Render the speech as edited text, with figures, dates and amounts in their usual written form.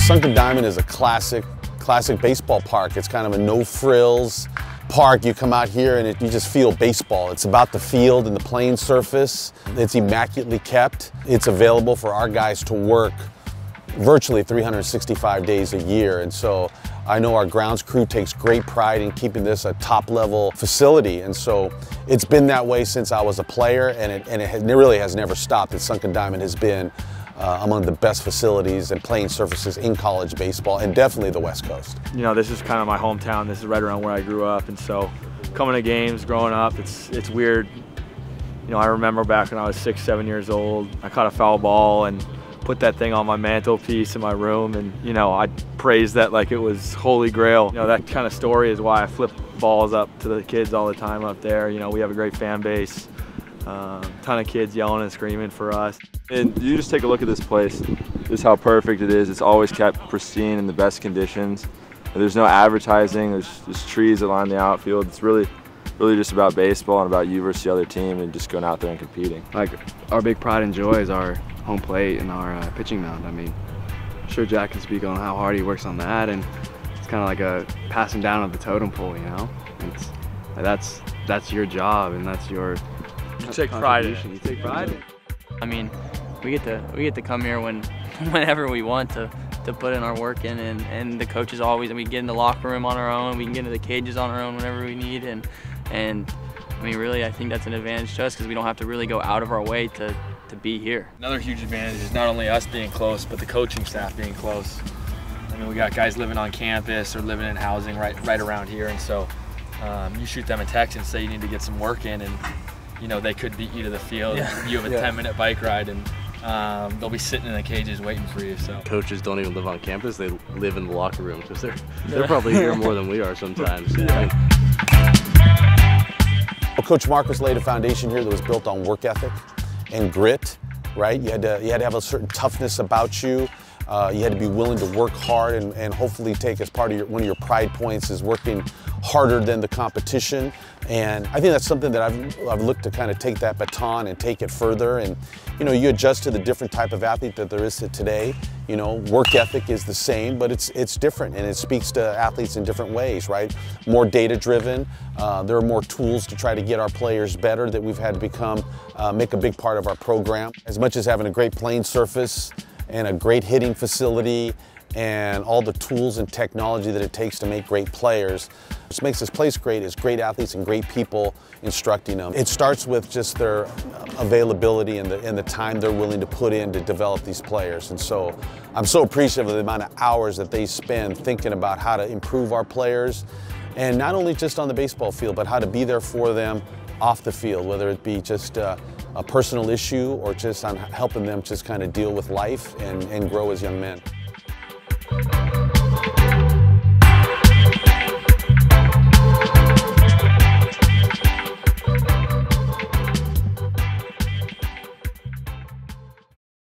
Sunken Diamond is a classic baseball park. It's kind of a no-frills park. You come out here and you just feel baseball. It's about the field and the playing surface. It's immaculately kept. It's available for our guys to work virtually 365 days a year. And so I know our grounds crew takes great pride in keeping this a top-level facility. And so it's been that way since I was a player, and it really has never stopped. The Sunken Diamond has been among the best facilities and playing surfaces in college baseball, and definitely the West Coast. You know, this is kind of my hometown. This is right around where I grew up, and so coming to games growing up, it's weird. You know, I remember back when I was 6, 7 years old, I caught a foul ball and put that thing on my mantelpiece in my room, and you know, I praised that like it was holy grail. You know, that kind of story is why I flip balls up to the kids all the time up there. You know, we have a great fan base, ton of kids yelling and screaming for us. And you just take a look at this place. This is how perfect it is. It's always kept pristine in the best conditions. There's no advertising. There's trees that line the outfield. It's really just about baseball and about you versus the other team and just going out there and competing. Like, our big pride and joy is our home plate and our pitching mound. I mean, I'm sure Jack can speak on how hard he works on that, and it's kind of like a passing down of the totem pole, you know? That's your job, and that's your You take pride in it. You take pride in it. I mean, we get to come here whenever we want to put in our work in, and the coaches always, we get in the locker room on our own, we can get into the cages on our own whenever we need, and I mean, really, I think that's an advantage to us because we don't have to really go out of our way to be here. Another huge advantage is not only us being close, but the coaching staff being close. I mean, we got guys living on campus or living in housing right around here, and so you shoot them a text and say you need to get some work in, and you know, they could beat you to the field. Yeah. You have a 10-minute bike ride, and they'll be sitting in the cages waiting for you. So coaches don't even live on campus; they live in the locker room because they're probably here more than we are sometimes. Well, Coach Marcus laid a foundation here that was built on work ethic and grit. Right? You had to have a certain toughness about you. You had to be willing to work hard, and hopefully take as part of one of your pride points is working harder than the competition. And I think that's something that I've looked to kind of take that baton and take it further. And you know, you adjust to the different type of athlete that there is today. You know, work ethic is the same, but it's different, and it speaks to athletes in different ways, right? More data driven. There are more tools to try to get our players better that we've had to make a big part of our program. As much as having a great playing surface and a great hitting facility and all the tools and technology that it takes to make great players, what makes this place great is great athletes and great people instructing them. It starts with just their availability and the time they're willing to put in to develop these players. And so I'm so appreciative of the amount of hours that they spend thinking about how to improve our players, and not only just on the baseball field, but how to be there for them off the field, whether it be just a personal issue or just on helping them just kind of deal with life and grow as young men.